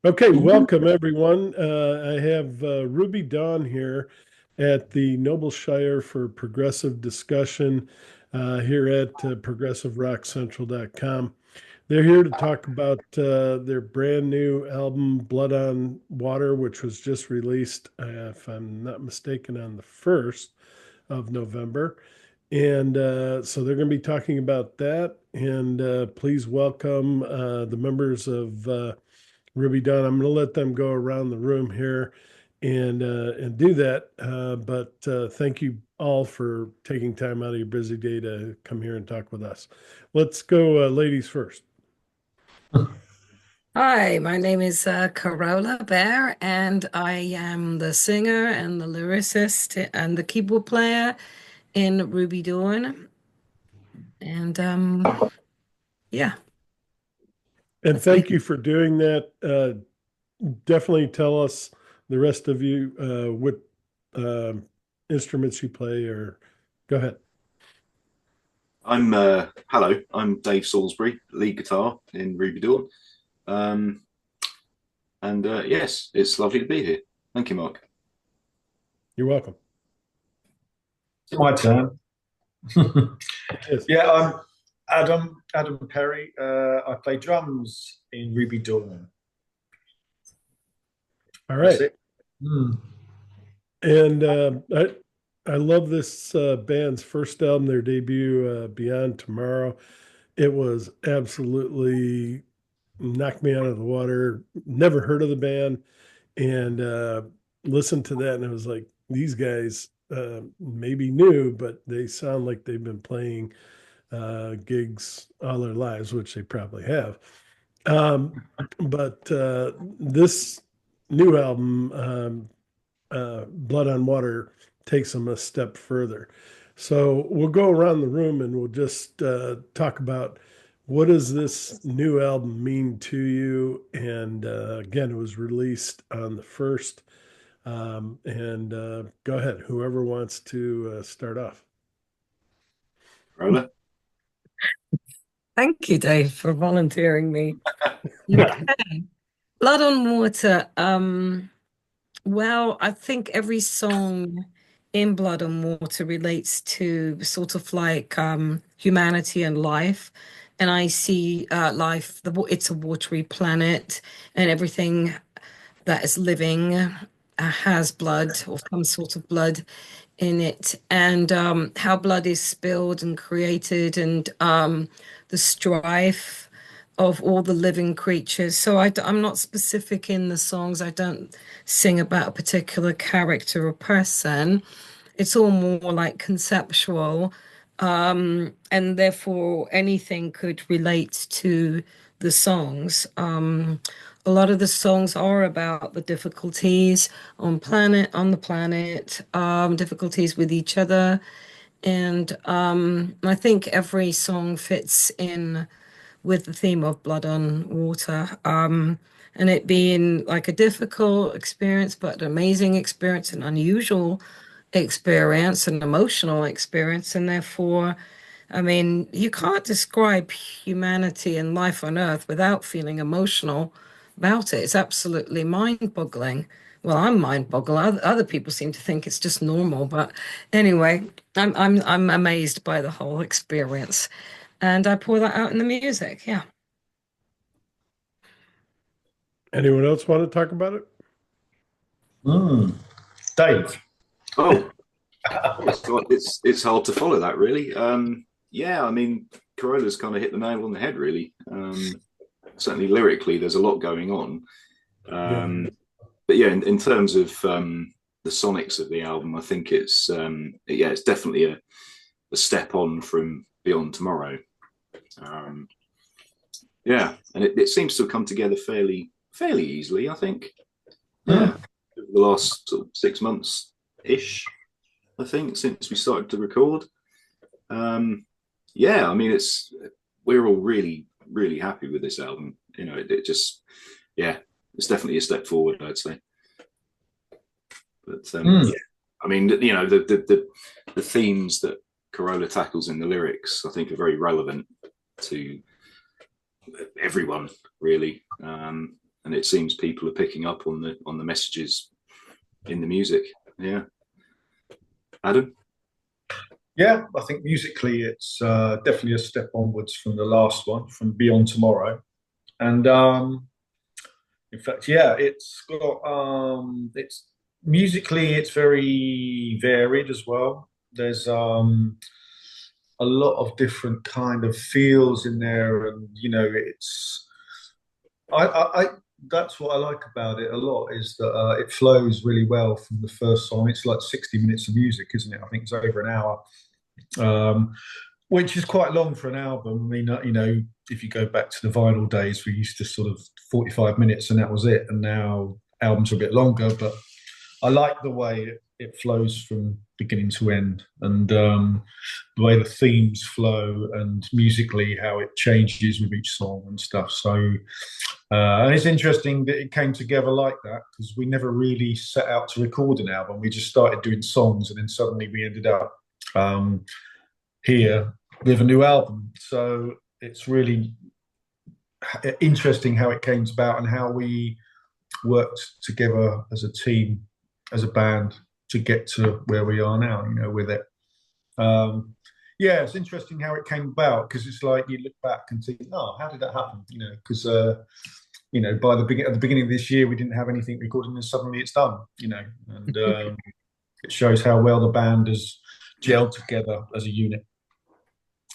Okay, welcome everyone. I have Ruby Dawn here at the Noble Shire for Progressive Discussion here at progressiverockcentral.com. They're here to talk about their brand new album, Blood on Water, which was just released, if I'm not mistaken, on the 1st of November. And so they're going to be talking about that. And please welcome the members of Ruby Dunn. I'm going to let them go around the room here and do that. But thank you all for taking time out of your busy day to come here and talk with us. Let's go, ladies first. Hi, my name is Carola Bear, and I am the singer and the lyricist and the keyboard player in Ruby Dawn. And yeah, And thank you for doing that. Definitely tell us, the rest of you, what uh, instruments you play, or go ahead. Hello, I'm Dave Salisbury, lead guitar in Ruby Dawn. Um, and yes, it's lovely to be here. Thank you, Mark. You're welcome. It's my turn. Yes. Yeah, I'm Adam Perry. I play drums in Ruby Dawn. All That's right. it. Mm. And I love this band's first album, their debut, Beyond Tomorrow. It was absolutely knocked me out of the water. Never heard of the band, and listened to that, and it was like, these guys maybe new, but they sound like they've been playing gigs all their lives, which they probably have. But this new album, Blood on Water, takes them a step further. So we'll go around the room and we'll just talk about, what does this new album mean to you? And again, it was released on the 1st. And go ahead, whoever wants to start off. Roller. thank you, Dave, for volunteering me. Okay. Blood on Water. Well, I think every song in Blood on Water relates to sort of like humanity and life. And I see life, it's a watery planet, and everything that is living has blood or some sort of blood in it, and how blood is spilled and created, and the strife of all the living creatures. So I'm not specific in the songs. I don't sing about a particular character or person. It's all more like conceptual, and therefore anything could relate to the songs. A lot of the songs are about the difficulties on the planet, difficulties with each other, and I think every song fits in with the theme of blood on water. And it being like a difficult experience, but an amazing experience, an unusual experience, an emotional experience, and therefore, I mean, you can't describe humanity and life on Earth without feeling emotional about it. It's absolutely mind-boggling. Well, I'm mind-boggled. Other people seem to think it's just normal, but anyway, I'm amazed by the whole experience, and I pour that out in the music. Yeah. Anyone else want to talk about it? Mm. Dave. Oh, it's hard to follow that, really. Yeah, I mean, Corola's kind of hit the nail on the head, really. Certainly lyrically, there's a lot going on. Yeah. But yeah, in terms of the sonics of the album, I think it's definitely a step on from Beyond Tomorrow. Yeah, and it seems to have come together fairly easily, I think. Yeah, Mm. over the last sort of 6 months ish, I think, since we started to record. Yeah, I mean, we're all really happy with this album. You know, it just, yeah, it's definitely a step forward, I'd say. But Mm. yeah, I mean, you know, the themes that Carola tackles in the lyrics, I think, are very relevant to everyone, really. and it seems people are picking up on the messages in the music. Yeah, Adam. Yeah, I think musically it's definitely a step onwards from the last one, from Beyond Tomorrow. And in fact, yeah, it's musically it's very varied as well. There's a lot of different kind of feels in there, and it's I that's what I like about it a lot, is that it flows really well from the first song. It's like 60 minutes of music, isn't it? I think it's over an hour, um, which is quite long for an album. I mean, if you go back to the vinyl days, we used to sort of 45 minutes and that was it. And now albums are a bit longer, but I like the way it flows from beginning to end, and the way the themes flow, and musically how it changes with each song and stuff. So, and it's interesting that it came together like that, because we never really set out to record an album. We just started doing songs, and then suddenly we ended up here with a new album. So it's really interesting how it came about and how we worked together as a team, as a band, to get to where we are now, with it. Yeah, it's interesting how it came about, because it's like you look back and think, oh, how did that happen? Because by at the beginning of this year we didn't have anything recorded, and suddenly it's done. And it shows how well the band has gelled together as a unit,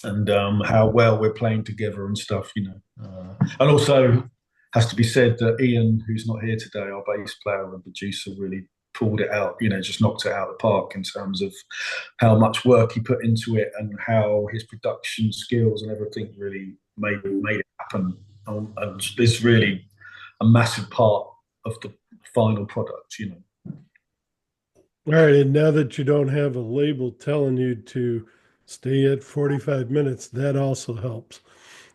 and how well we're playing together and stuff. And also has to be said that Ian, who's not here today, our bass player and producer, really pulled it out, just knocked it out of the park in terms of how much work he put into it, and how his production skills and everything really made it happen. And it's really a massive part of the final product. All right, and now that you don't have a label telling you to stay at 45 minutes, that also helps.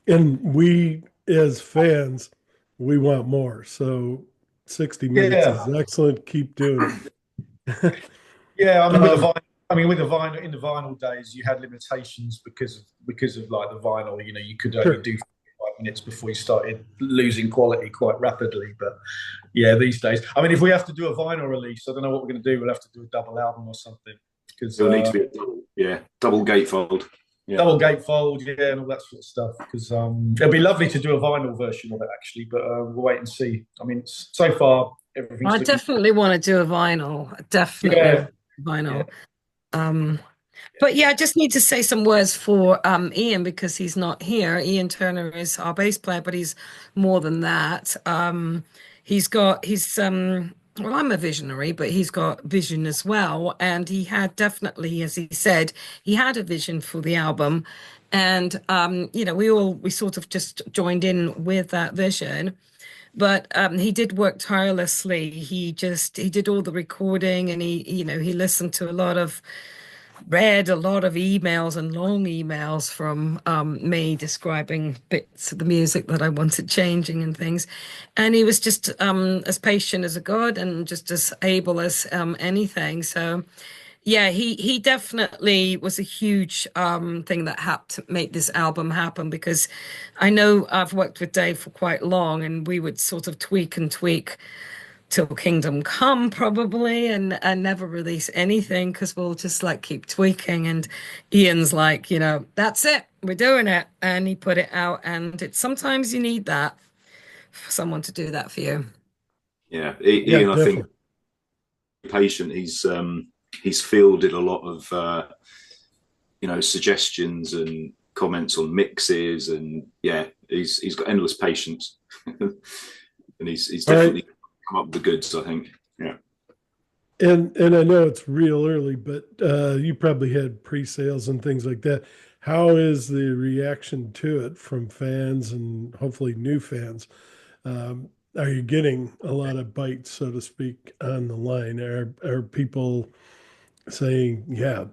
And we, as fans, we want more. So 60 minutes is excellent. Keep doing it. Yeah, with the vinyl, in the vinyl days, you had limitations because of like the vinyl. You could only do 5 minutes before you started losing quality quite rapidly. But yeah, these days, if we have to do a vinyl release, I don't know what we're going to do. We'll have to do a double album or something, because It'll need to be a double gatefold. Yeah. Double gatefold, yeah, and all that sort of stuff. Because it'd be lovely to do a vinyl version of it, actually, but we'll wait and see. So far, everything's. I definitely want to do a vinyl. Definitely vinyl. Yeah. But yeah, I just need to say some words for Ian, because he's not here. Ian Turner is our bass player, but he's more than that. Well, I'm a visionary, but he's got vision as well. And he had definitely, as he said, he had a vision for the album. And, we sort of just joined in with that vision. But he did work tirelessly. He did all the recording, and he read a lot of emails and long emails from me describing bits of the music that I wanted changing and things. And he was just as patient as a god, and just as able as anything. So yeah, he definitely was a huge thing that helped to make this album happen, because I know I've worked with Dave for quite long, and we would sort of tweak till Kingdom Come probably, and never release anything, because we'll just like keep tweaking. And Ian's like, that's it, we're doing it, and he put it out. And it's sometimes you need that, for someone to do that for you. Yeah, Ian, I think patient. He's fielded a lot of suggestions and comments on mixes, and yeah, he's got endless patience, and he's definitely come up with the goods, I think. Yeah. And I know it's real early, but you probably had pre-sales and things like that. How is the reaction to it from fans, and hopefully new fans? Are you getting a lot of bites, so to speak, on the line? Are people saying, yeah,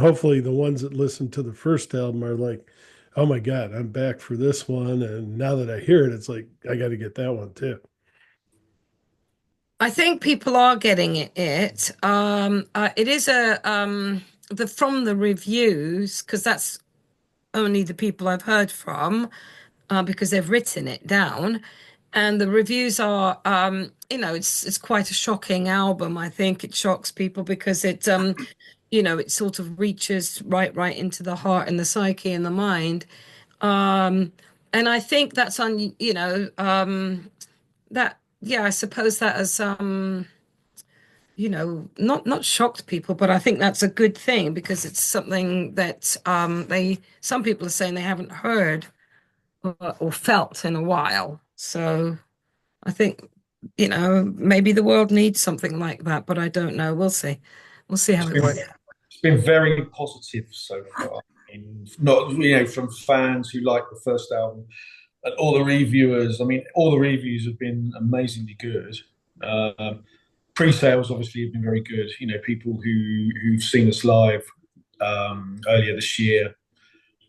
hopefully the ones that listened to the first album are like, oh my God, I'm back for this one. And now that I hear it, it's like, I got to get that one too. I think people are getting it. It is from the reviews, because that's only the people I've heard from, because they've written it down. and the reviews are, it's quite a shocking album. I think it shocks people because it sort of reaches right into the heart and the psyche and the mind. Um, and I think that's that, yeah, I suppose that has, not shocked people, but I think that's a good thing because it's something that some people are saying they haven't heard or felt in a while. So I think, maybe the world needs something like that, but I don't know. We'll see. We'll see how It's it been, works. it's been very positive so far. I mean, not from fans who like the first album and all the reviewers. I mean, all the reviews have been amazingly good. Um, Pre-sales obviously have been very good. People who've seen us live earlier this year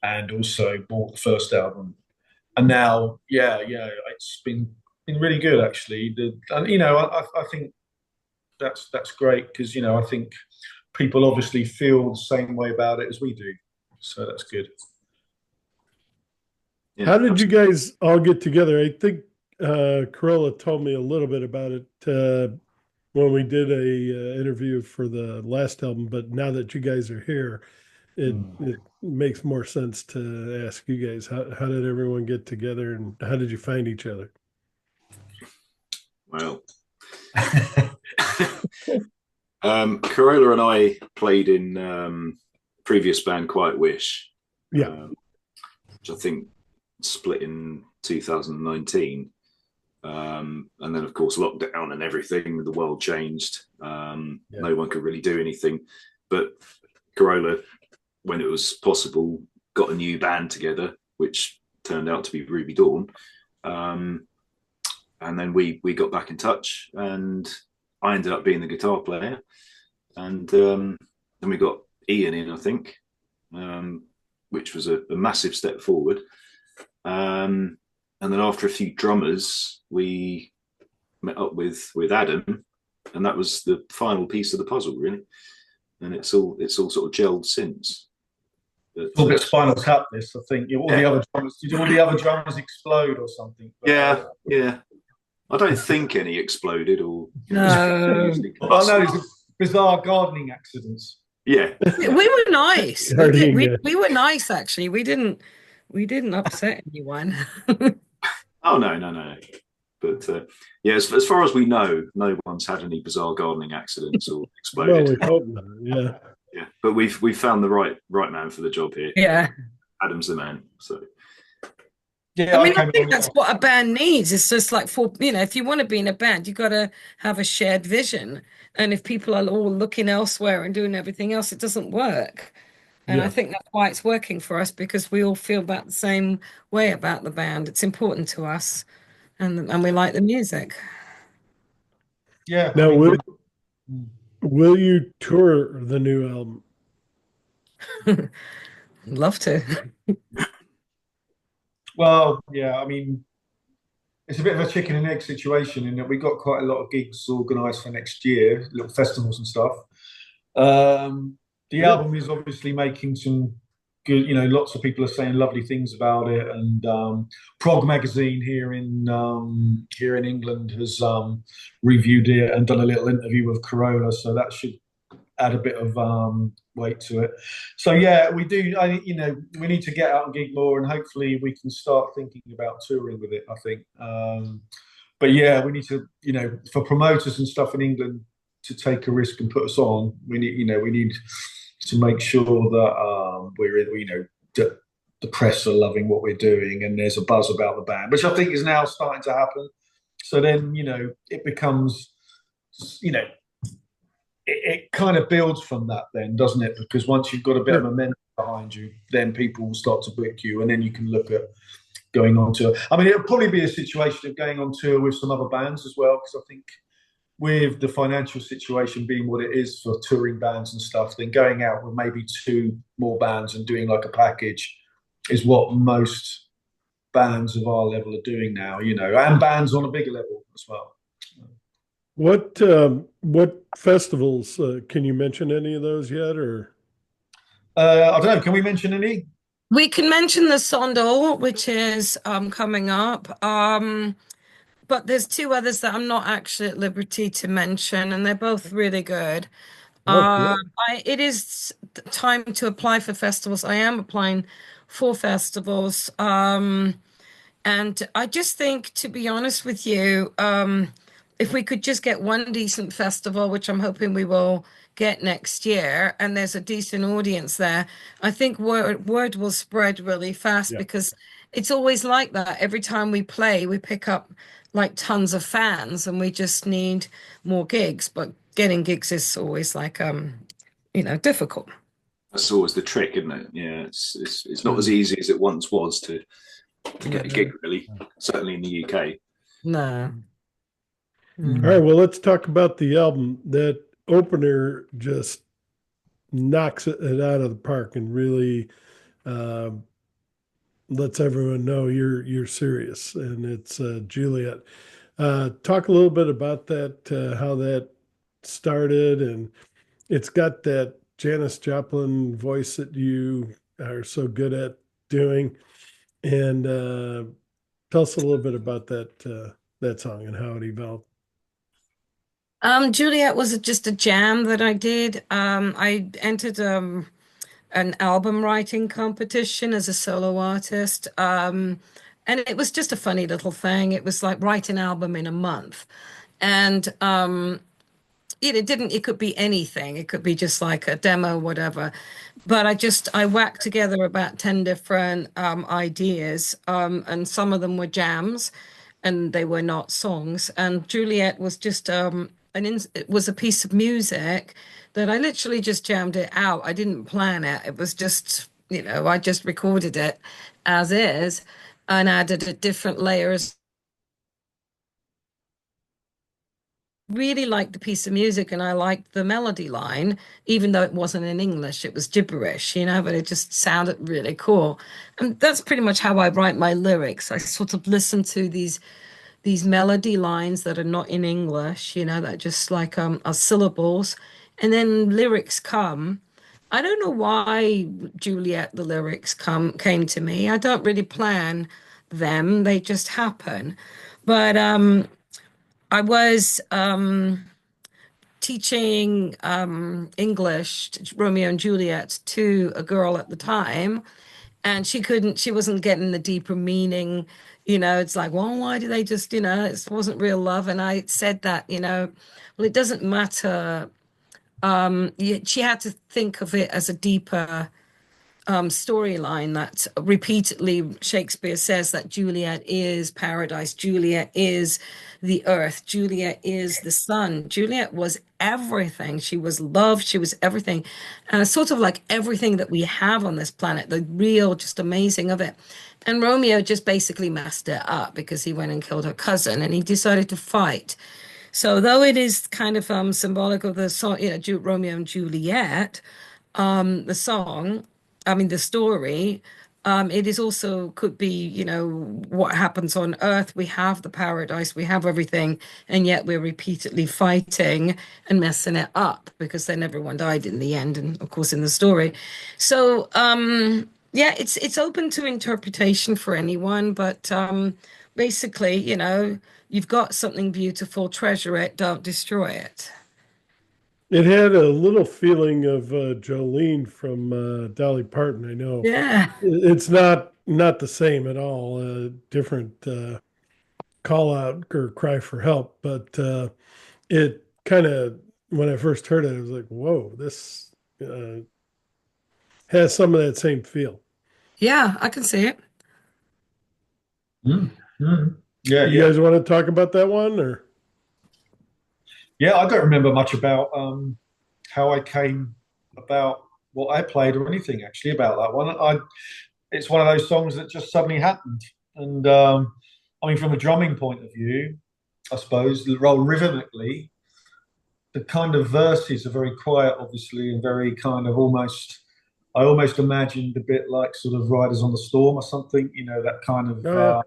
and also bought the first album, and now, yeah, it's been really good actually. And I think that's great because I think people obviously feel the same way about it as we do, so that's good. Yeah, How did you guys all get together? I think Corolla told me a little bit about it when we did a interview for the last album, but now that you guys are here, it makes more sense to ask you guys how did everyone get together and how did you find each other? Well, Corolla and I played in previous band Quiet Wish, Yeah. which I think split in 2019. And then, of course, lockdown and everything, the world changed. No one could really do anything. But Corolla, when it was possible, got a new band together, which turned out to be Ruby Dawn. And then we got back in touch, and I ended up being the guitar player. And then we got Ian in, I think, which was a massive step forward. And then after a few drummers, we met up with Adam, and that was the final piece of the puzzle, really. And it's all sort of gelled since. But, a bit Spinal Tap. This, I think. All the other drummers. Did all the other drummers explode or something? Yeah. I don't think any exploded or. No. I know it's bizarre gardening accidents. Yeah. We were nice. We were nice, actually. We didn't upset anyone. Oh no. But yeah, as far as we know, no one's had any bizarre gardening accidents or exploded. Well, we hope not. Yeah. Yeah, but we've found the right man for the job here. Yeah. Adam's the man. So. Yeah, I think that's what a band needs. It's just like if you want to be in a band, you got to have a shared vision. And if people are all looking elsewhere and doing everything else, it doesn't work. And I think that's why it's working for us, because we all feel about the same way about the band. It's important to us, and we like the music. Yeah. Now, will you tour the new album? Love to. Well, yeah, I mean, it's a bit of a chicken and egg situation in that we got quite a lot of gigs organised for next year, little festivals and stuff. The album is obviously making some good, lots of people are saying lovely things about it, and Prog Magazine here in England has reviewed it and done a little interview with Corolla, so that should add a bit of weight to it. So yeah, we do. We need to get out and gig more, and hopefully we can start thinking about touring with it, I think. But yeah, we need to, for promoters and stuff in England to take a risk and put us on, we need to make sure that that the press are loving what we're doing and there's a buzz about the band, which I think is now starting to happen. So then, it becomes, it kind of builds from that then, doesn't it? Because once you've got a bit of momentum behind you, then people will start to book you, and then you can look at going on tour. I mean, it'll probably be a situation of going on tour with some other bands as well, because I think with the financial situation being what it is for touring bands and stuff, then going out with maybe 2 more bands and doing like a package is what most bands of our level are doing now, and bands on a bigger level as well. What festivals can you mention any of those yet, or? I don't know. Can we mention any? We can mention the Sondor, which is coming up. but there's two others that I'm not actually at liberty to mention, and they're both really good. Oh, Uh, cool. it is time to apply for festivals. I am applying for festivals. And I just think, to be honest with you, if we could just get one decent festival, which I'm hoping we will get next year, and there's a decent audience there, I think word will spread really fast, Yeah. because it's always like that. Every time we play, we pick up like tons of fans, and we just need more gigs. But getting gigs is always like difficult. That's always the trick, isn't it? Yeah, it's not as easy as it once was to get a gig, really. Certainly in the UK. No. All right, well, let's talk about the album. That opener just knocks it out of the park and really uh, lets everyone know you're serious, and it's Juliet. Talk a little bit about that, how that started, and it's got that Janis Joplin voice that you are so good at doing. And tell us a little bit about that song and how it evolved. Juliet was just a jam that I did. I entered an album writing competition as a solo artist. And it was just a funny little thing. It was like write an album in a month. And it could be anything. It could be just like a demo, whatever. But I whacked together about 10 different ideas. And some of them were jams and they were not songs. And Juliet was just it was a piece of music that I literally just jammed it out. I didn't plan it. It was just, I just recorded it as is and added different layers. Really liked the piece of music, and I liked the melody line, even though it wasn't in English, it was gibberish, but it just sounded really cool. And that's pretty much how I write my lyrics. I sort of listen to these melody lines that are not in English, that just like are syllables, and then lyrics come. I don't know why Juliet, the lyrics came to me. I don't really plan them, they just happen. But I was teaching English, Romeo and Juliet, to a girl at the time, and she wasn't getting the deeper meaning. It's like, well, why do they just, it wasn't real love. And I said that, well, it doesn't matter. She had to think of it as a deeper storyline that repeatedly Shakespeare says that Juliet is paradise, Juliet is the earth, Juliet is the sun. Juliet was everything. She was love, she was everything. And it's sort of like everything that we have on this planet, the real, just amazing of it. And Romeo just basically messed it up because he went and killed her cousin and he decided to fight. So though it is kind of symbolic of the song, Romeo and Juliet, the song, I mean, the story, it is also could be, what happens on Earth. We have the paradise, we have everything, and yet we're repeatedly fighting and messing it up because then everyone died in the end, and of course in the story. So, yeah, it's open to interpretation for anyone, but basically, you've got something beautiful, treasure it, don't destroy it. It had a little feeling of Jolene from Dolly Parton. I know Yeah. it's not the same at all. Different call out or cry for help, but it kind of when I first heard it, I was like, "Whoa, this has some of that same feel." Yeah, I can see it. Mm, mm. Yeah, You yeah, guys want to talk about that one, or yeah. I don't remember much about how I came about what I played or anything actually about that one. It's one of those songs that just suddenly happened, and I mean, from a drumming point of view, I suppose the role rhythmically, the kind of verses are very quiet, obviously, and very kind of almost. I almost imagined a bit like sort of Riders on the Storm or something, that kind of oh yeah, you know,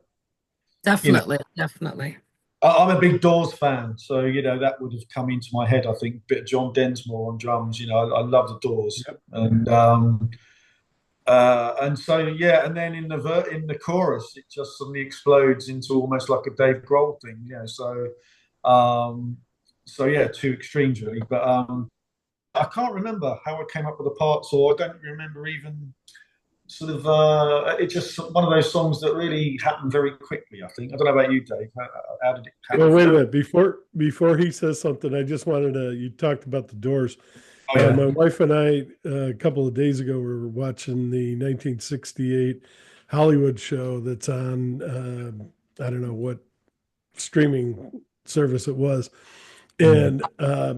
Definitely, definitely. I'm a big Doors fan, so that would have come into my head. I think bit of John Densmore on drums. I love the Doors, yep. and And so yeah, and then in the chorus, it just suddenly explodes into almost like a Dave Grohl thing, you know. Um, so yeah, two extremes really. But I can't remember how I came up with the parts, or I don't remember even sort of. It's just one of those songs that really happened very quickly. I think. I don't know about you, Dave. How did it Well, happen? wait a minute. Before he says something, I just wanted to. You talked about the Doors. Oh, yeah. My wife and I, a couple of days ago, were watching the 1968 Hollywood show that's on, I don't know what streaming service it was. And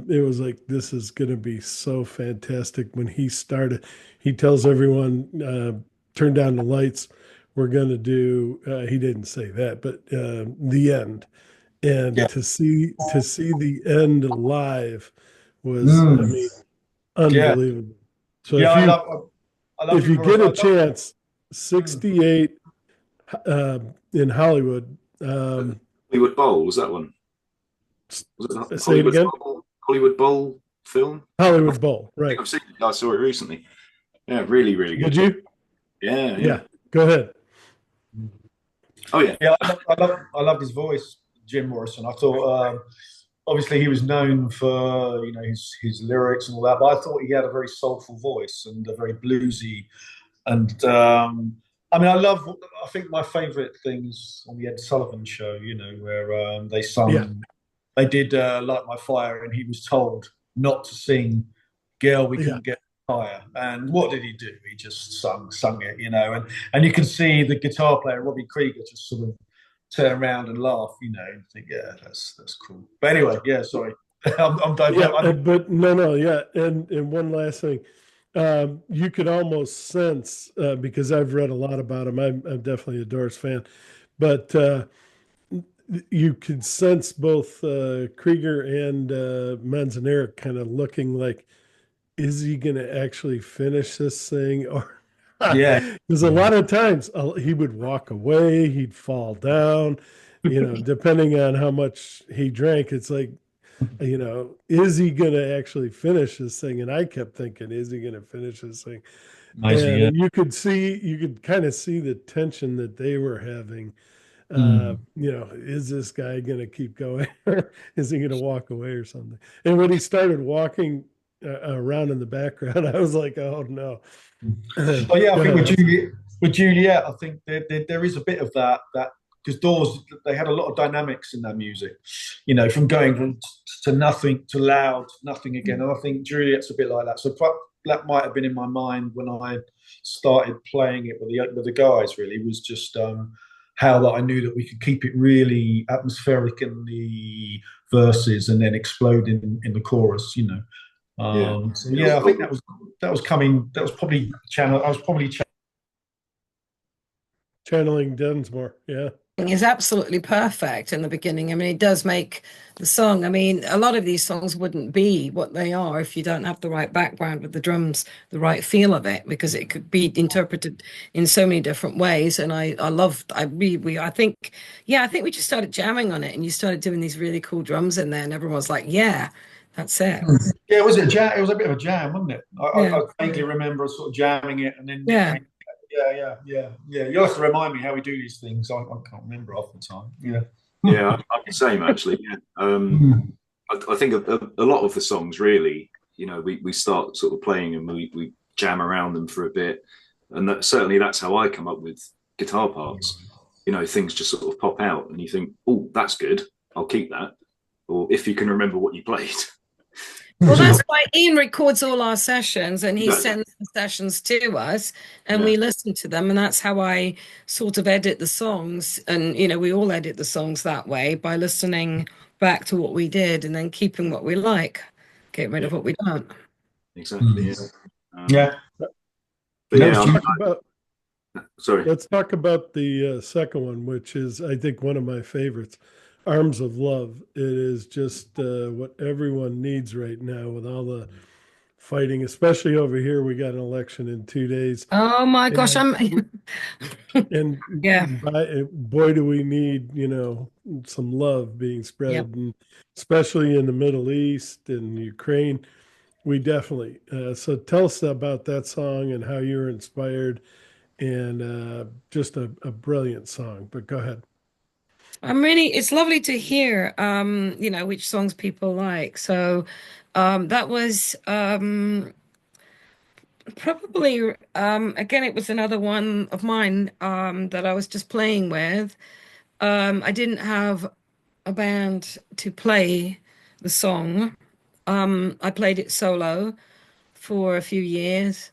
it was like, this is going to be so fantastic. When he started, he tells everyone, turn down the lights. We're going to do, he didn't say that, but the end. And Yeah. to see the end live was, I Mm. mean, Yeah. unbelievable. So Yeah, I love if you your get a I love- chance, 68 in Hollywood. Hollywood Bowl was that one? Was it the Say it Hollywood again. Bowl, Hollywood Bowl film? Hollywood Bowl, I right? think I've seen it. I saw it recently. Yeah, really, really good. Did you? Yeah, Yeah. Go ahead. Oh yeah. Yeah, I loved his voice, Jim Morrison. I thought obviously he was known for his lyrics and all that, but I thought he had a very soulful voice and a very bluesy. And I mean, I think my favourite things on the Ed Sullivan Show, where they sung, Yeah. they did "Light My Fire," and he was told not to sing "Girl, We Yeah. Couldn't Get Higher." And what did he do? He just sung it, and you can see the guitar player Robbie Krieger just sort of turn around and laugh, and think, yeah, that's cool. But anyway, yeah, sorry, I'm Yeah, diverting. but no, yeah, and one last thing, you could almost sense because I've read a lot about him. I'm definitely a Doors fan, but you could sense both Krieger and Manzanera kind of looking like, is he going to actually finish this thing, or Yeah, because a lot of times he would walk away, he'd fall down, depending on how much he drank. It's like, is he going to actually finish this thing? And I kept thinking, is he going to finish this thing? amazing. Yeah. And you could kind of see the tension that they were having. Is this guy going to keep going? Or is he going to walk away or something? And when he started walking around in the background, I was like, oh no. Oh yeah, I think with Juliet, I think there is a bit of that because Doors, they had a lot of dynamics in their music, from going to nothing to loud, nothing again. And I think Juliet's a bit like that. So that might have been in my mind when I started playing it with the guys. Really, was just how that I knew that we could keep it really atmospheric in the verses and then explode in the chorus. So yeah, I think that was coming. That was probably channel. I was probably channeling Densmore. Yeah. Is absolutely perfect in the beginning. I mean, it does make the song. I mean, a lot of these songs wouldn't be what they are if you don't have the right background with the drums, the right feel of it, because it could be interpreted in so many different ways. And I think we just started jamming on it, and you started doing these really cool drums in there, and everyone was like, yeah, that's it. Yeah, it was a jam. It was a bit of a jam, wasn't it? Yeah. I vaguely remember sort of jamming it, and then Yeah. Yeah. You have to remind me how we do these things. I can't remember half the time. Yeah. Yeah, I'm the same actually. Yeah. I think a lot of the songs really, we start sort of playing and we jam around them for a bit, and certainly that's how I come up with guitar parts. Things just sort of pop out, and you think, oh, that's good. I'll keep that. Or if you can remember what you played. Well, that's why Ian records all our sessions, and he Exactly. sends the sessions to us, and Yeah. we listen to them. And that's how I sort of edit the songs. And, we all edit the songs that way by listening back to what we did and then keeping what we like, get rid of what we don't. Exactly. Yeah. But yeah, sorry. Let's talk about the second one, which is, I think, one of my favorites, Arms of Love. It is just what everyone needs right now with all the fighting, especially over here. We got an election in 2 days. Oh my gosh, And Yeah. boy, do we need, some love being spread, Yep. and especially in the Middle East and Ukraine. we definitely. So tell us about that song and how you were inspired, and just a brilliant song. But go ahead. It's lovely to hear, which songs people like. So, that was probably, again, it was another one of mine, that I was just playing with. I didn't have a band to play the song. I played it solo for a few years.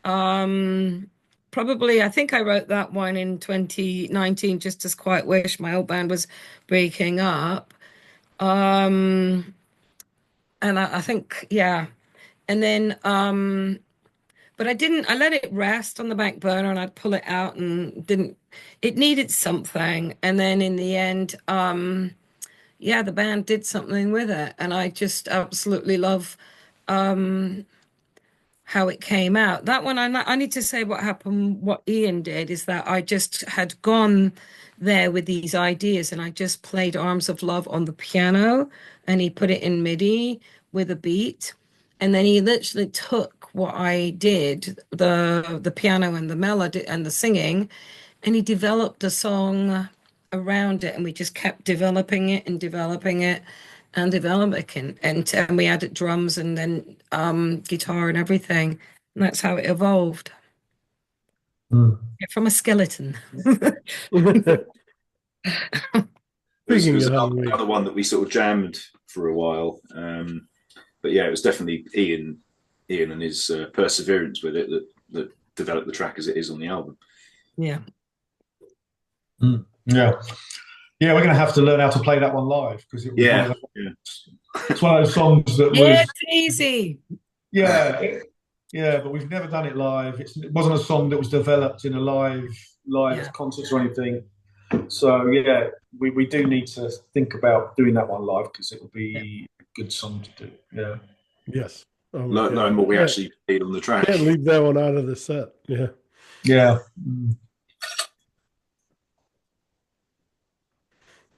Um, Probably, I think I wrote that one in 2019, just as Quiet Wish. My old band was breaking up. Um, and I think, yeah. And then, but I let it rest on the back burner and I'd pull it out and it needed something. And then in the end, yeah, the band did something with it. And I just absolutely love, um, how it came out. That one, I need to say what happened, what Ian did is that I just had gone there with these ideas and I just played Arms of Love on the piano and he put it in MIDI with a beat. And then he literally took what I did, the piano and the melody and the singing, and he developed a song around it and we just kept developing it and developing it and developing and we added drums and then guitar and everything, and that's how it evolved. Mm. From a skeleton. It was Speaking of another one that we sort of jammed for a while. But yeah, it was definitely Ian and his perseverance with it that developed the track as it is on the album. Yeah. Mm. Yeah. Yeah, we're going to have to learn how to play that one live because it was it's one of those songs that was It's easy. Yeah, but we've never done it live. It wasn't a song that was developed in a live concert or anything. So yeah, we do need to think about doing that one live because it will be a good song to do. Yeah. Yes. Oh Knowing what we actually played on the track. Can't leave that one out of the set. Yeah. Yeah. Mm.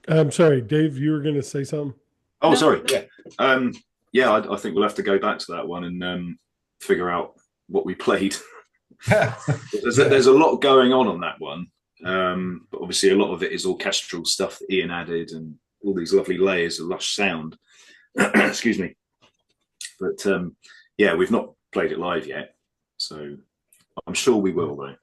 I'm sorry, Dave, you were going to say something? Oh, No. sorry. Yeah. I think we'll have to go back to that one and figure out what we played. There's a lot going on that one. But obviously a lot of it is orchestral stuff that Ian added and all these lovely layers of lush sound. Excuse me. But yeah, we've not played it live yet. So I'm sure we will, though.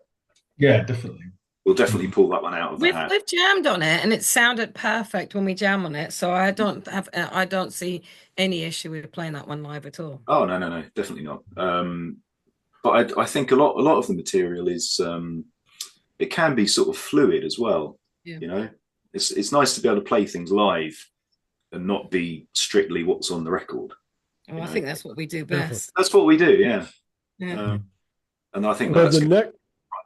Yeah, definitely. We'll definitely pull that one out of the hat. We've jammed on it and it sounded perfect when we jam on it. So I don't see any issue with playing that one live at all. Oh, no, definitely not. But I think a lot of the material is it can be sort of fluid as well. Yeah. You know, it's nice to be able to play things live and not be strictly what's on the record. I think that's what we do best. That's what we do, yeah. Yeah. And I think Well, that's the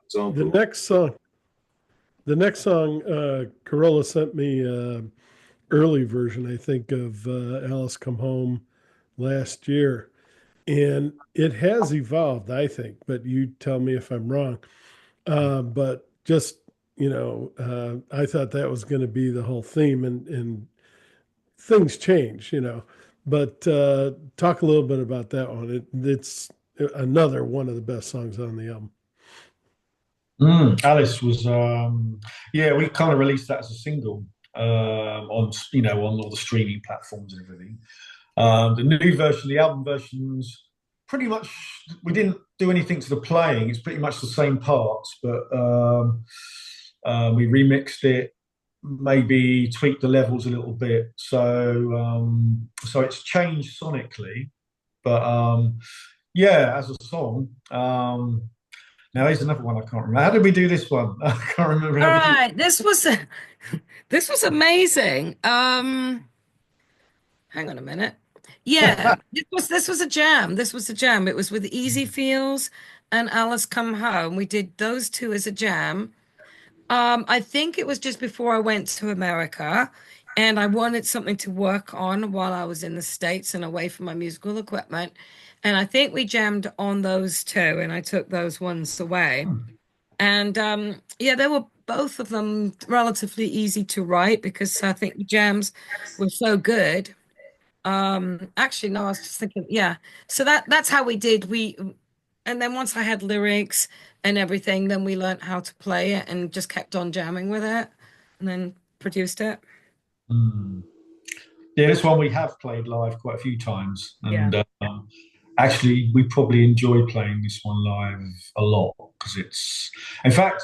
example. the next song, Corolla sent me early version, I think, of Alice Come Home last year. And it has evolved, I think, but you tell me if I'm wrong. But just, I thought that was going to be the whole theme and things change, But talk a little bit about that one. It's another one of the best songs on the album. Alice was, we kind of released that as a single on all the streaming platforms and everything. The new version, the album versions, pretty much we didn't do anything to the playing. It's pretty much the same parts, but we remixed it, maybe tweaked the levels a little bit. So it's changed sonically, but as a song. Now here's another one I can't remember. How did we do this one? I can't remember. All right, this was amazing. Hang on a minute. Yeah, this was a jam. This was a jam. It was with Easy Feels and Alice Come Home. We did those two as a jam. I think it was just before I went to America, and I wanted something to work on while I was in the States and away from my musical equipment. And I think we jammed on those two, and I took those ones away. And they were both of them relatively easy to write because I think the jams were so good. Actually, no, I was just thinking, yeah. So that's how we did. And then once I had lyrics and everything, then we learned how to play it and just kept on jamming with it and then produced it. Mm. Yeah, this one we have played live quite a few times, Yeah. and actually, we probably enjoy playing this one live a lot because in fact,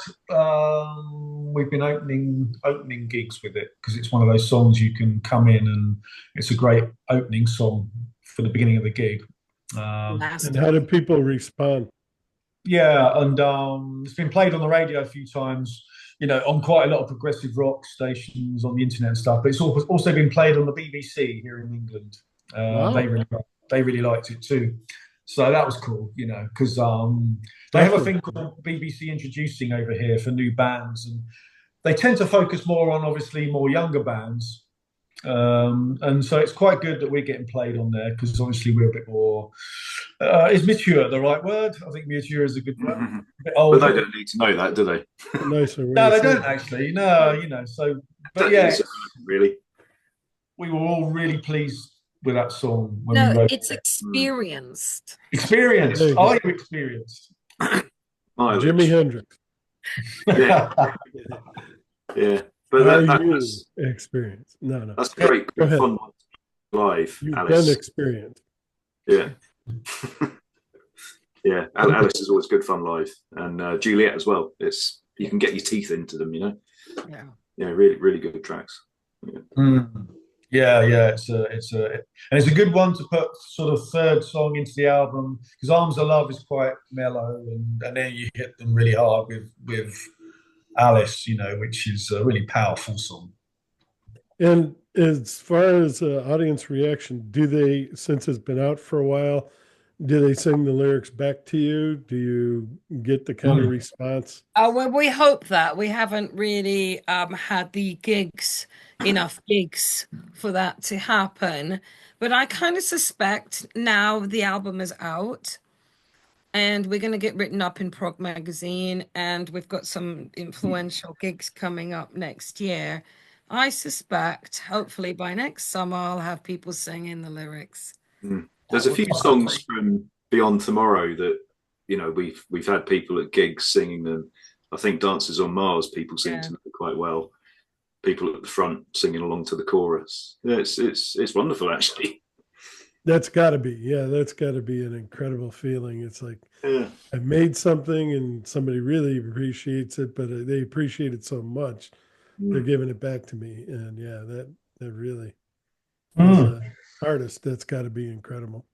we've been opening gigs with it because it's one of those songs you can come in and it's a great opening song for the beginning of the gig. And how do people respond? Yeah, and it's been played on the radio a few times, on quite a lot of progressive rock stations on the internet and stuff. But it's also been played on the BBC here in England. Wow. They really liked it too. So that was cool, because they have a thing called BBC Introducing over here for new bands, and they tend to focus more on obviously more younger bands. And so it's quite good that we're getting played on there because obviously we're a bit more. Is mature the right word? I think mature is a good word. But they don't need to know that, do they? Nicer. No, they don't actually. No, so. But yeah, really. We were all really pleased with that song when we No, wrote it's it. experienced. Experienced. Are you experienced? Jimi Hendrix. Yeah. Yeah. But that's experience. No. That's great fun live. You've Alice. been experienced. Yeah. Yeah. Alice is always good fun live, and Juliet as well. You can get your teeth into them, Yeah. Yeah, really, really good tracks. Yeah. Yeah. It's a good one to put sort of third song into the album because Arms of Love is quite mellow, and then you hit them really hard with Alice, which is a really powerful song. And as far as audience reaction, do they, since it's been out for a while, do they sing the lyrics back to you? Do you get the kind of response? Well, we hope that. We haven't really had enough gigs for that to happen. But I kind of suspect now the album is out and we're going to get written up in Prog Magazine, and we've got some influential gigs coming up next year. I suspect, hopefully by next summer, I'll have people singing the lyrics. There's a few songs from Beyond Tomorrow that we've had people at gigs singing them. I think Dances on Mars, people seem to know quite well. People at the front singing along to the chorus. Yeah, it's wonderful actually. That's got to be an incredible feeling. It's like I made something and somebody really appreciates it, but they appreciate it so much they're giving it back to me. And yeah, that really as an artist, that's got to be incredible.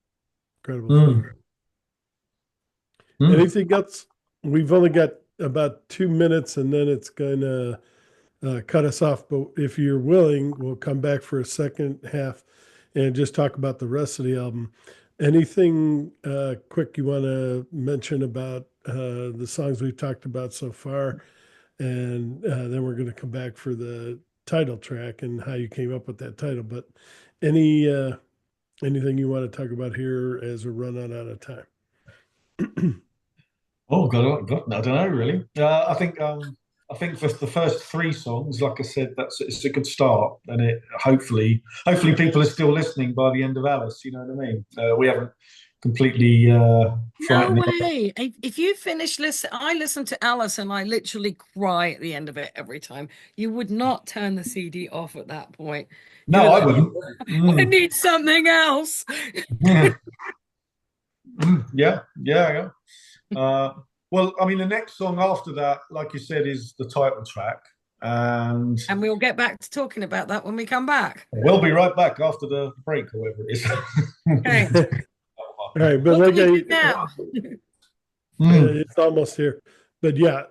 Anything else? We've only got about 2 minutes and then it's going to cut us off. But if you're willing, we'll come back for a second half and just talk about the rest of the album. Anything quick you want to mention about the songs we've talked about so far? And then we're going to come back for the title track and how you came up with that title. But anything you want to talk about here as we're running out of time? Oh God, I don't know really. I think for the first 3 songs, like I said, it's a good start, and it hopefully people are still listening by the end of Alice. You know what I mean? We haven't completely. No way! If you finish I listen to Alice and I literally cry at the end of it every time. You would not turn the CD off at that point. No, I wouldn't. I need something else. Yeah. Well, I mean, the next song after that, like you said, is the title track. And we'll get back to talking about that when we come back. We'll be right back after the break, or whatever it is. Okay. All right, but what do we do now? It's almost here. But yeah,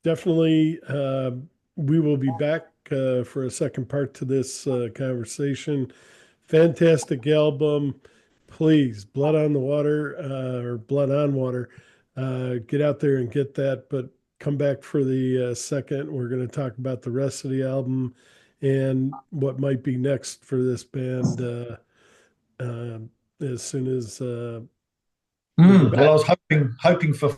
definitely we will be back for a second part to this conversation. Fantastic album. Please, Blood on the Water or Blood on Water. Get out there and get that. But come back for the second. We're going to talk about the rest of the album and what might be next for this band as soon as. Well, I was hoping for